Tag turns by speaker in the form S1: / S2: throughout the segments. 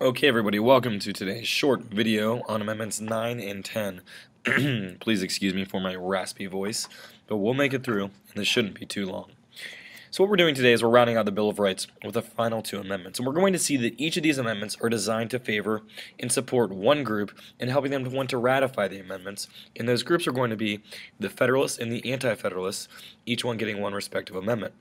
S1: Okay, everybody, welcome to today's short video on Amendments 9 and 10. Please excuse me for my raspy voice, but we'll make it through, and this shouldn't be too long. So what we're doing today is we're rounding out the Bill of Rights with the final two amendments, and we're going to see that each of these amendments are designed to favor and support one group and helping them to want to ratify the amendments, and those groups are going to be the Federalists and the Anti-Federalists, each one getting one respective amendment.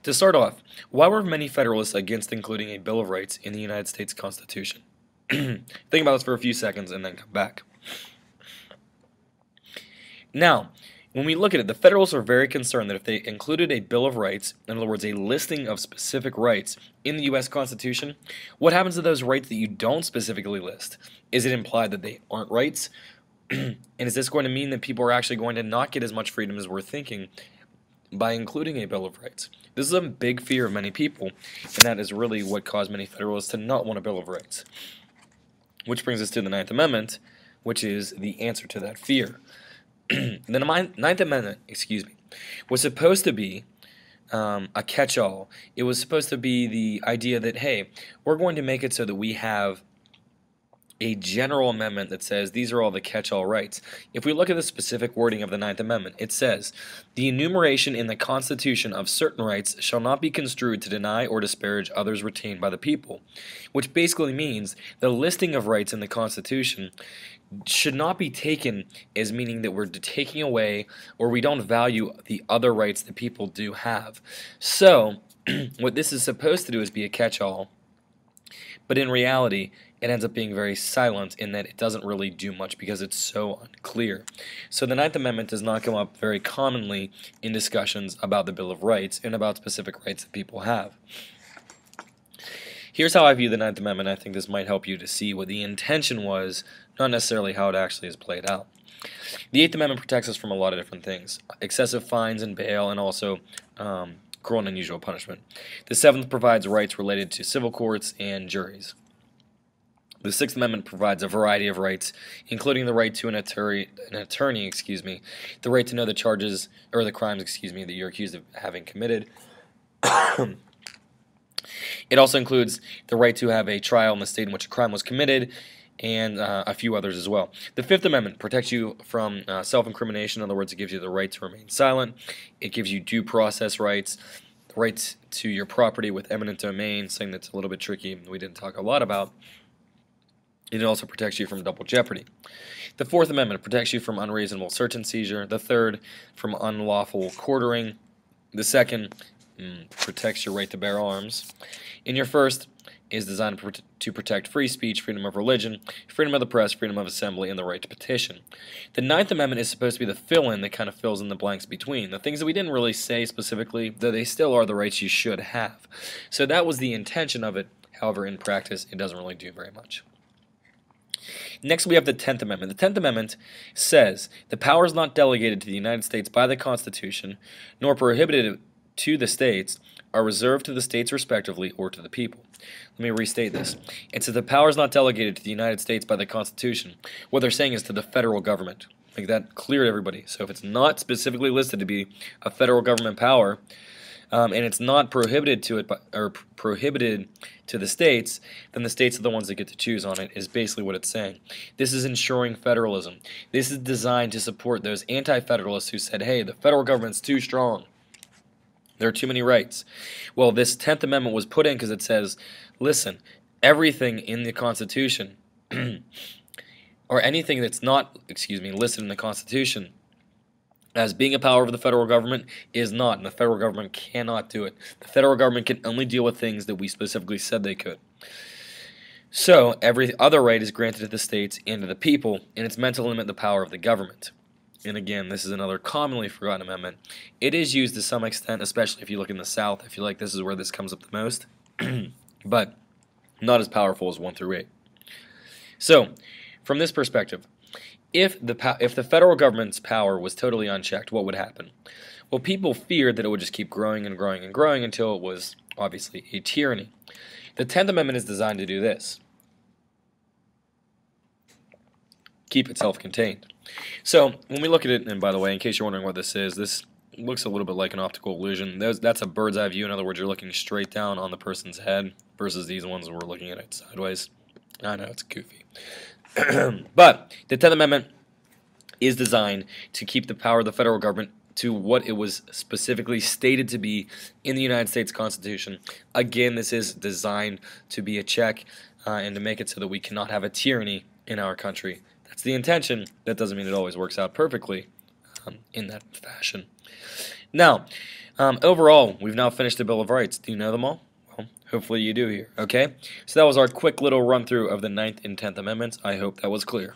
S1: To start off, why were many Federalists against including a Bill of Rights in the United States Constitution? Think about this for a few seconds and then come back. Now, when we look at it, the Federalists are very concerned that if they included a Bill of Rights, in other words, a listing of specific rights in the U.S. Constitution, what happens to those rights that you don't specifically list? Is it implied that they aren't rights? And is this going to mean that people are actually going to not get as much freedom as we're thinking by including a Bill of Rights? This is a big fear of many people, and that is really what caused many Federalists to not want a Bill of Rights. Which brings us to the Ninth Amendment, which is the answer to that fear. The Ninth Amendment, was supposed to be a catch-all. It was supposed to be the idea that, hey, we're going to make it so that we have a general amendment that says these are all the catch-all rights. If we look at the specific wording of the Ninth Amendment, it says, the enumeration in the Constitution of certain rights shall not be construed to deny or disparage others retained by the people, which basically means the listing of rights in the Constitution should not be taken as meaning that we're taking away or we don't value the other rights that people do have. So, what this is supposed to do is be a catch-all, but in reality, it ends up being very silent in that it doesn't really do much because it's so unclear. So the Ninth Amendment does not come up very commonly in discussions about the Bill of Rights and about specific rights that people have. Here's how I view the Ninth Amendment. I think this might help you to see what the intention was, not necessarily how it actually is played out. The Eighth Amendment protects us from a lot of different things. Excessive fines and bail, and also cruel and unusual punishment. The Seventh provides rights related to civil courts and juries. The Sixth Amendment provides a variety of rights, including the right to an attorney, the right to know the charges or the crimes, that you're accused of having committed. It also includes the right to have a trial in the state in which a crime was committed, and a few others as well. The Fifth Amendment protects you from self-incrimination. In other words, it gives you the right to remain silent. It gives you due process rights, the right to your property with eminent domain, something that's a little bit tricky we didn't talk a lot about. It also protects you from double jeopardy. The Fourth Amendment protects you from unreasonable search and seizure. The Third, from unlawful quartering. The Second protects your right to bear arms. And your First is designed to protect free speech, freedom of religion, freedom of the press, freedom of assembly, and the right to petition. The Ninth Amendment is supposed to be the fill-in that kind of fills in the blanks between. The things that we didn't really say specifically, though they still are the rights you should have. So that was the intention of it. However, in practice, it doesn't really do very much. Next, we have the Tenth Amendment. The Tenth Amendment says, the powers not delegated to the United States by the Constitution, nor prohibited to the states, are reserved to the states respectively or to the people. Let me restate this. It says the powers not delegated to the United States by the Constitution. What they're saying is to the federal government. Make that clear to everybody. So if it's not specifically listed to be a federal government power, and it's not prohibited to it, or prohibited to the states, then the states are the ones that get to choose on it, is basically what it's saying. This is ensuring federalism. This is designed to support those anti-federalists who said, hey, the federal government's too strong. There are too many rights. Well, this 10th Amendment was put in because it says, listen, everything in the Constitution, or anything that's not, listed in the Constitution, as being a power of the federal government is not, and the federal government cannot do it. The federal government can only deal with things that we specifically said they could. So, every other right is granted to the states and to the people, and it's meant to limit the power of the government. And again, this is another commonly forgotten amendment. It is used to some extent, especially if you look in the South. I feel like this is where this comes up the most, but not as powerful as 1 through 8. So, from this perspective, if the federal government's power was totally unchecked, what would happen? Well, people feared that it would just keep growing and growing and growing until it was, obviously, a tyranny. The 10th Amendment is designed to do this. Keep it self-contained. So, when we look at it, and by the way, in case you're wondering what this looks a little bit like an optical illusion. That's a bird's eye view. In other words, you're looking straight down on the person's head versus these ones we're looking at it sideways. I know, it's goofy. But the 10th Amendment is designed to keep the power of the federal government to what it was specifically stated to be in the United States Constitution. Again, this is designed to be a check and to make it so that we cannot have a tyranny in our country. That's the intention. That doesn't mean it always works out perfectly in that fashion. Now, overall, we've now finished the Bill of Rights. Do you know them all? Well, hopefully you do here, okay? So that was our quick little run-through of the 9th and 10th Amendments. I hope that was clear.